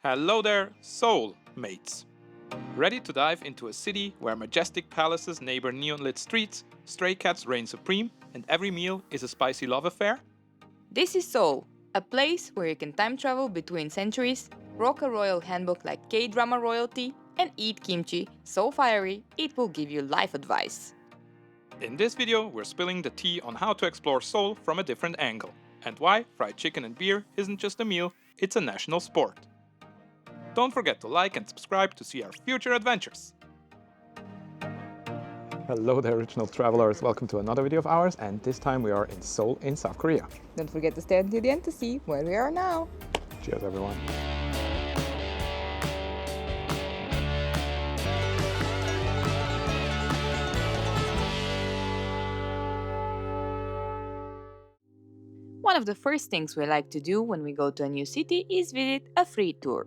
Hello there, Seoul mates! Ready to dive into a city where majestic palaces neighbor neon-lit streets, stray cats reign supreme, and every meal is a spicy love affair? This is Seoul, a place where you can time travel between centuries, rock a royal handbook like K-drama royalty, and eat kimchi so fiery it will give you life advice. In this video, we're spilling the tea on how to explore Seoul from a different angle, and why fried chicken and beer isn't just a meal, it's a national sport. Don't forget to like and subscribe to see our future adventures. Hello there, original travelers. Welcome to another video of ours, and this time we are in Seoul in South Korea. Don't forget to stay until the end to see where we are now. Cheers, everyone. One of the first things we like to do when we go to a new city is visit a free tour.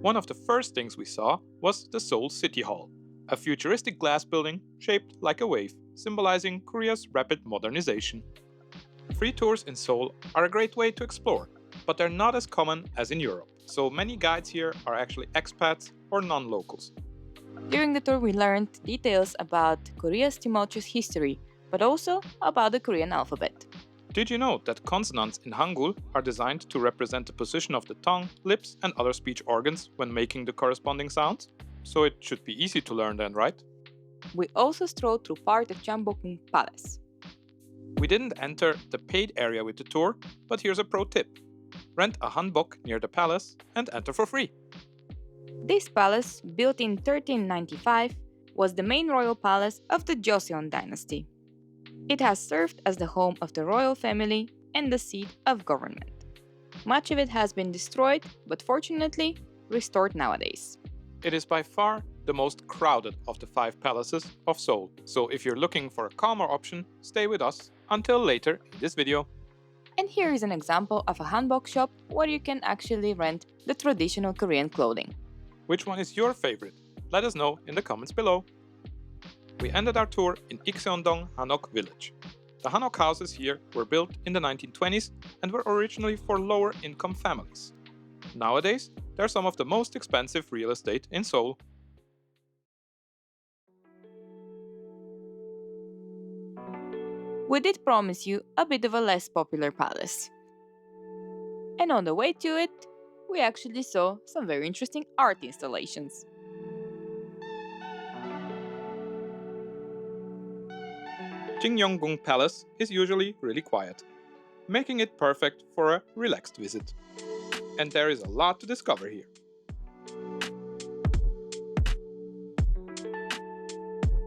One of the first things we saw was the Seoul City Hall, a futuristic glass building shaped like a wave, symbolizing Korea's rapid modernization. Free tours in Seoul are a great way to explore, but they're not as common as in Europe, so many guides here are actually expats or non-locals. During the tour we learned details about Korea's tumultuous history, but also about the Korean alphabet. Did you know that consonants in Hangul are designed to represent the position of the tongue, lips and other speech organs when making the corresponding sounds? So it should be easy to learn then, right? We also strolled through part of Gyeongbokgung Palace. We didn't enter the paid area with the tour, but here's a pro tip. Rent a Hanbok near the palace and enter for free. This palace, built in 1395, was the main royal palace of the Joseon dynasty. It has served as the home of the royal family and the seat of government. Much of it has been destroyed, but fortunately restored nowadays. It is by far the most crowded of the 5 palaces of Seoul, so if you're looking for a calmer option, stay with us until later in this video. And here is an example of a hanbok shop where you can actually rent the traditional Korean clothing. Which one is your favorite? Let us know in the comments below. We ended our tour in Ikseondong Hanok Village. The Hanok houses here were built in the 1920s and were originally for lower income families. Nowadays, they're some of the most expensive real estate in Seoul. We did promise you a bit of a less popular palace. And on the way to it, we actually saw some very interesting art installations. Changgyeonggung Palace is usually really quiet, making it perfect for a relaxed visit. And there is a lot to discover here.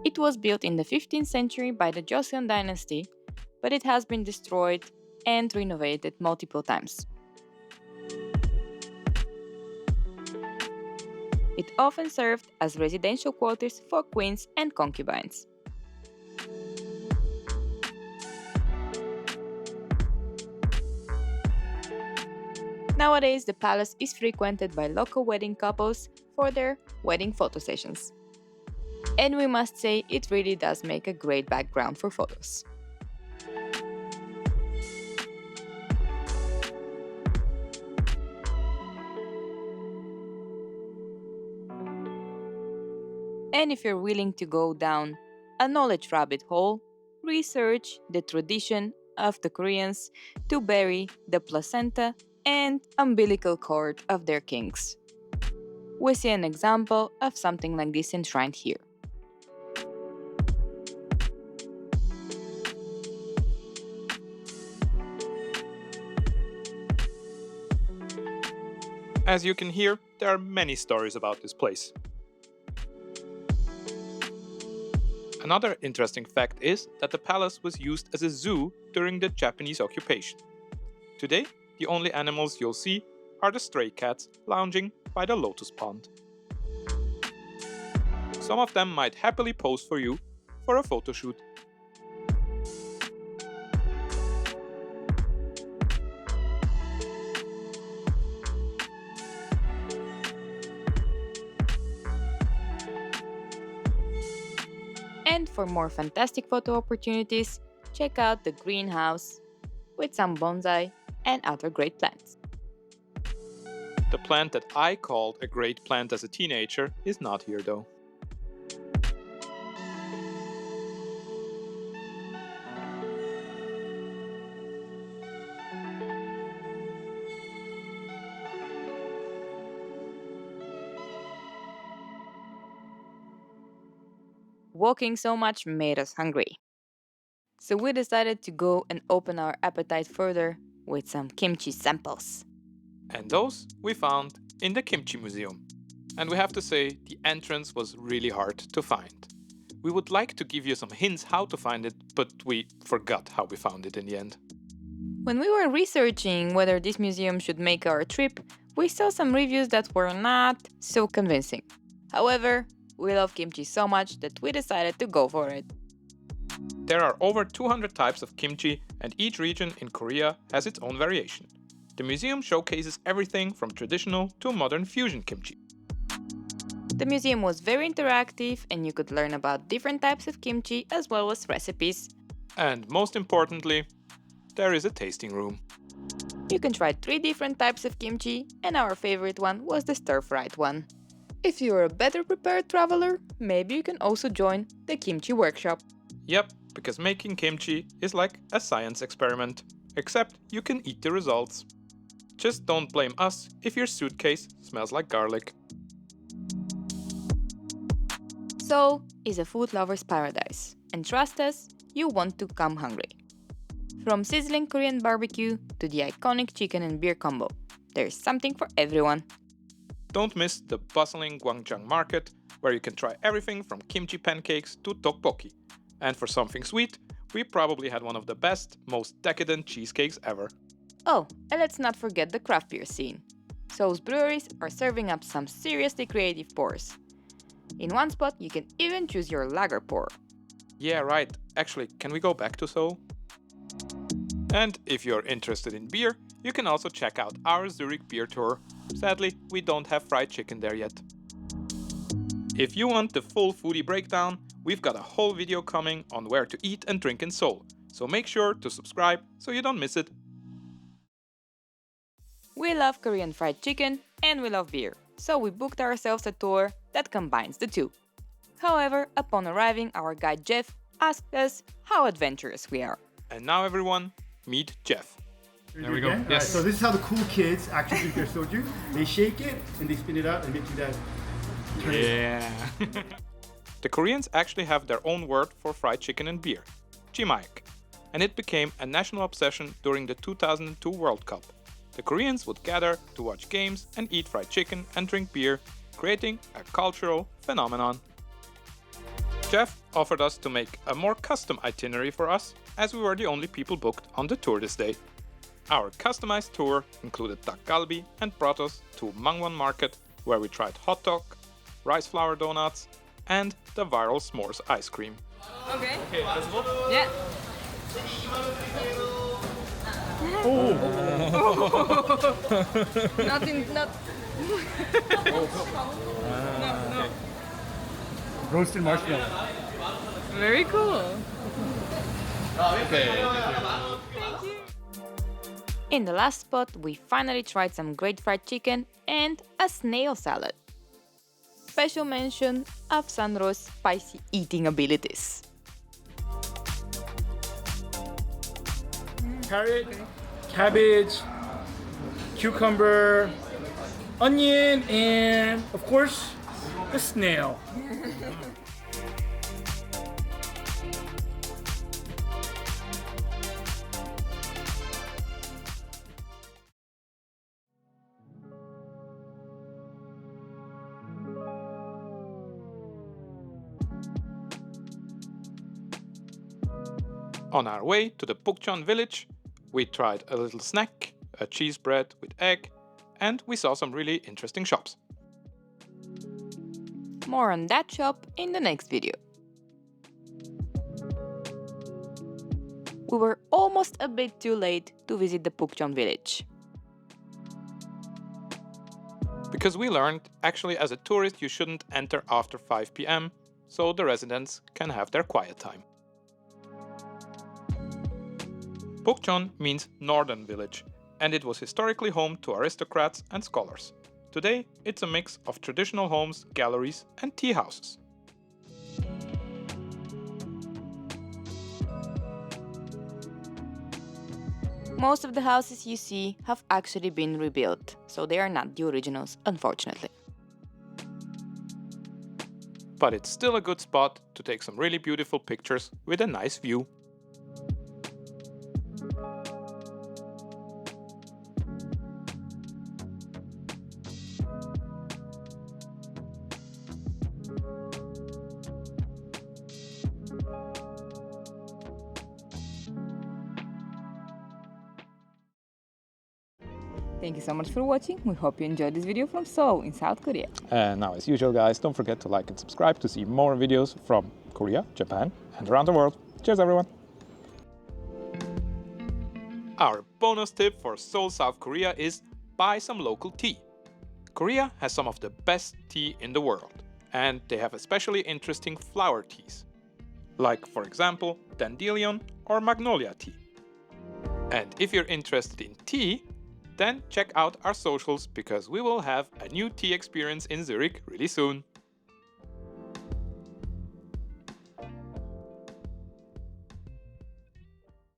It was built in the 15th century by the Joseon dynasty, but it has been destroyed and renovated multiple times. It often served as residential quarters for queens and concubines. Nowadays, the palace is frequented by local wedding couples for their wedding photo sessions. And we must say, it really does make a great background for photos. And if you're willing to go down a knowledge rabbit hole, research the tradition of the Koreans to bury the placenta and umbilical cord of their kings. We see an example of something like this enshrined here. As you can hear, there are many stories about this place. Another interesting fact is that the palace was used as a zoo during the Japanese occupation. Today, the only animals you'll see are the stray cats lounging by the lotus pond. Some of them might happily pose for you for a photo shoot. And for more fantastic photo opportunities, check out the greenhouse with some bonsai and other great plants. The plant that I called a great plant as a teenager is not here though. Walking so much made us hungry. So we decided to go and open our appetite further with some kimchi samples. And those we found in the Kimchi Museum. And we have to say, the entrance was really hard to find. We would like to give you some hints how to find it, but we forgot how we found it in the end. When we were researching whether this museum should make our trip, we saw some reviews that were not so convincing. However, we love kimchi so much that we decided to go for it. There are over 200 types of kimchi, and each region in Korea has its own variation. The museum showcases everything from traditional to modern fusion kimchi. The museum was very interactive and you could learn about different types of kimchi as well as recipes. And most importantly, there is a tasting room. You can try 3 different types of kimchi, and our favorite one was the stir-fried one. If you're a better prepared traveler, maybe you can also join the kimchi workshop. Yep, because making kimchi is like a science experiment, except you can eat the results. Just don't blame us if your suitcase smells like garlic. Seoul is a food lover's paradise, and trust us, you want to come hungry. From sizzling Korean barbecue to the iconic chicken and beer combo, there's something for everyone. Don't miss the bustling Gwangjang Market, where you can try everything from kimchi pancakes to tteokbokki. And for something sweet, we probably had one of the best, most decadent cheesecakes ever. Oh, and let's not forget the craft beer scene. Seoul's breweries are serving up some seriously creative pours. In one spot, you can even choose your lager pour. Yeah, right. Actually, can we go back to Seoul? And if you're interested in beer, you can also check out our Zurich beer tour. Sadly, we don't have fried chicken there yet. If you want the full foodie breakdown, we've got a whole video coming on where to eat and drink in Seoul, so make sure to subscribe so you don't miss it. We love Korean fried chicken and we love beer, so we booked ourselves a tour that combines the two. However, upon arriving, our guide Jeff asked us how adventurous we are. And now everyone, meet Jeff. There we go. Again? Yes. Alright, so this is how the cool kids actually drink their soju. They shake it and they spin it out and they do that. Yeah. The Koreans actually have their own word for fried chicken and beer, kimchi-making, and it became a national obsession during the 2002 World Cup. The Koreans would gather to watch games and eat fried chicken and drink beer, creating a cultural phenomenon. Jeff offered us to make a more custom itinerary for us, as we were the only people booked on the tour this day. Our customized tour included dakgalbi and brought us to Mangwon Market, where we tried hot dog, rice flour donuts, and the viral s'mores ice cream. Okay. Okay, let's go. Yeah. Nothing, not. No. Roasted marshmallow. Very cool. Okay. In the last spot, we finally tried some great fried chicken and a snail salad. Special mention of Sandro's spicy eating abilities. Carrot, cabbage, cucumber, onion, and of course, the snail. On our way to the Bukchon village, we tried a little snack, a cheese bread with egg, and we saw some really interesting shops. More on that shop in the next video. We were almost a bit too late to visit the Bukchon village. Because we learned, actually as a tourist you shouldn't enter after 5 p.m, so the residents can have their quiet time. Bukchon means northern village, and it was historically home to aristocrats and scholars. Today, it's a mix of traditional homes, galleries, and tea houses. Most of the houses you see have actually been rebuilt, so they are not the originals, unfortunately. But it's still a good spot to take some really beautiful pictures with a nice view. Thank you so much for watching. We hope you enjoyed this video from Seoul in South Korea. And now, as usual, guys, don't forget to like and subscribe to see more videos from Korea, Japan, and around the world. Cheers, everyone! Our bonus tip for Seoul, South Korea is buy some local tea. Korea has some of the best tea in the world, and they have especially interesting flower teas, like, for example, dandelion or magnolia tea. And if you're interested in tea, then check out our socials because we will have a new tea experience in Zurich really soon.